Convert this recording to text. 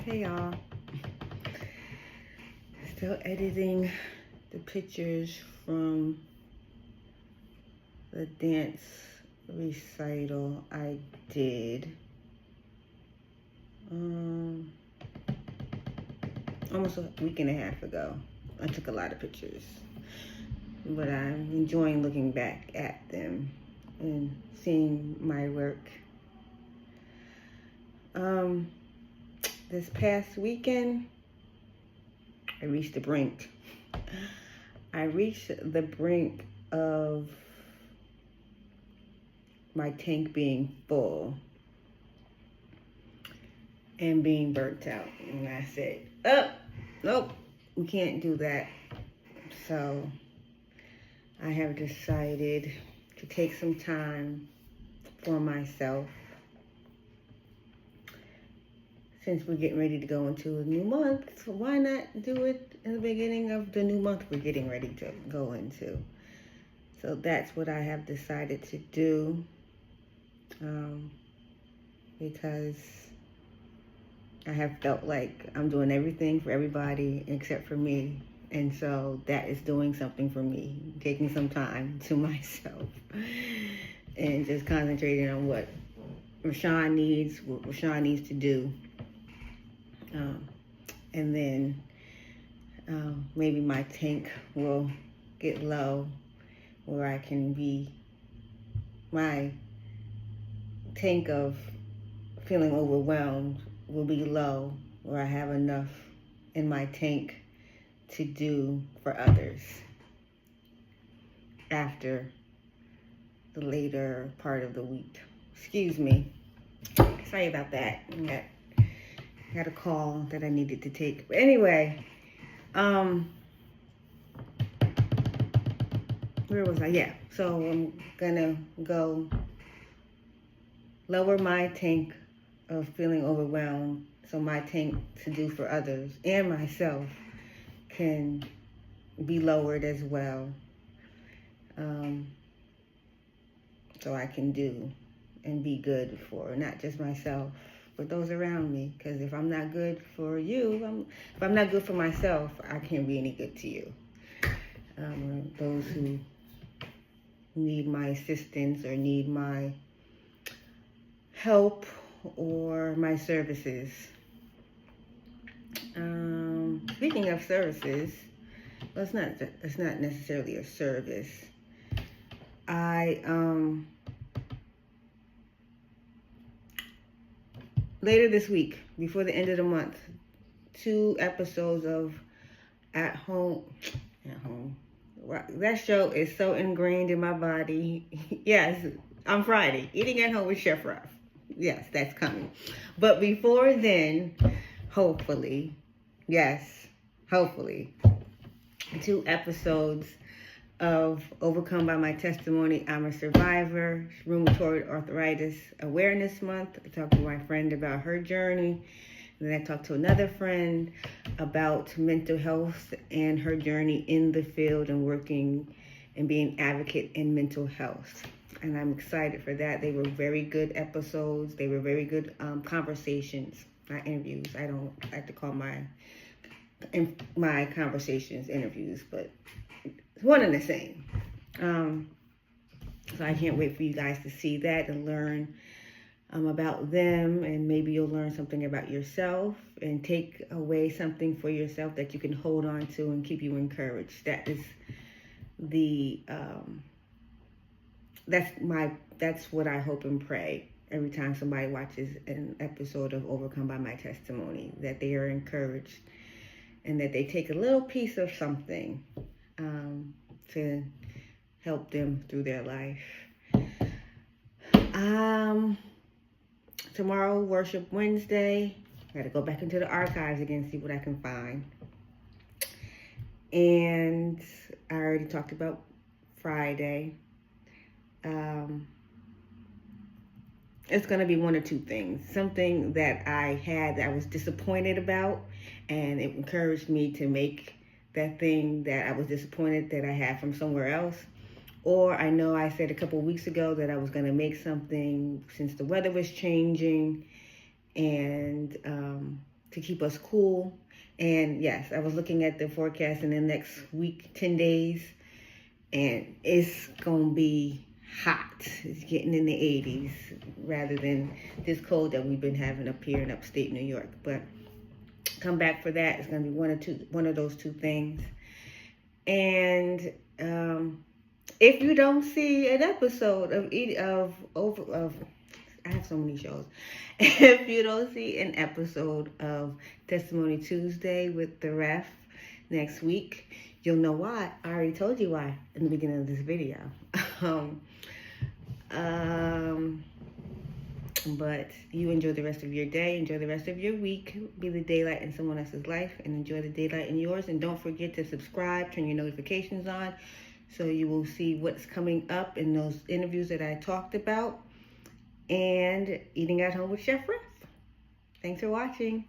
Hey y'all. Still editing the pictures from the dance recital I did almost a week and a half ago. I took a lot of pictures, but I'm enjoying looking back at them and seeing my work. This past weekend, I reached the brink. I reached the brink of my tank being full and being burnt out. And I said, oh, nope, we can't do that. So I have decided to take some time for myself. Since we're getting ready to go into a new month, so why not do it in the beginning of the new month we're getting ready to go into? So that's what I have decided to do, because I have felt like I'm doing everything for everybody except for me. And so that is doing something for me, taking some time to myself and just concentrating on what Rashon needs to do. And then maybe my tank will get low where I can be, my tank of feeling overwhelmed will be low where I have enough in my tank to do for others after the later part of the week. Excuse me. Sorry about that. I had a call that I needed to take. But anyway, where was I? Yeah, so I'm gonna go lower my tank of feeling overwhelmed so my tank to do for others and myself can be lowered as well. So I can do and be good for not just myself, but those around me. Because if I'm not good for you, if I'm not good for myself, I can't be any good to you. Those who need my assistance or need my help or my services. Speaking of services, well, it's not necessarily a service. Later this week, before the end of the month, 2 episodes of At Home. That show is so ingrained in my body. Yes, on Friday, Eating at Home with Chef Ruff. Yes, that's coming. But before then, hopefully, 2 episodes of Overcome by My Testimony. I'm a Survivor, Rheumatoid Arthritis Awareness Month. I talked to my friend about her journey. And then I talked to another friend about mental health and her journey in the field and working and being an advocate in mental health. And I'm excited for that. They were very good episodes. They were very good conversations, not interviews. I don't like to call my conversations interviews, but it's one and the same. So I can't wait for you guys to see that and learn about them, and maybe you'll learn something about yourself and take away something for yourself that you can hold on to and keep you encouraged. That is that's what I hope and pray every time somebody watches an episode of Overcome by My Testimony, that they are encouraged and that they take a little piece of something to help them through their life. Tomorrow, Worship Wednesday. I gotta go back into the archives again, see what I can find. And I already talked about Friday. It's gonna be one or two things. Something that I was disappointed about, and it encouraged me to make that thing that I was disappointed that I had from somewhere else. Or I know I said a couple weeks ago that I was going to make something since the weather was changing, and to keep us cool. And yes, I was looking at the forecast in the next week, 10 days, and it's going to be hot. It's getting in the 80s rather than this cold that we've been having up here in upstate New York. But come back for that. It's going to be one of those two things. And if you don't see an episode of I have so many shows. If you don't see an episode of Testimony Tuesday with the ref next week, you'll know why. I already told you why in the beginning of this video. But you enjoy the rest of your day, enjoy the rest of your week, be the daylight in someone else's life, and enjoy the daylight in yours. And don't forget to subscribe, turn your notifications on, so you will see what's coming up in those interviews that I talked about. And Eating at Home with Chef Ref. Thanks for watching.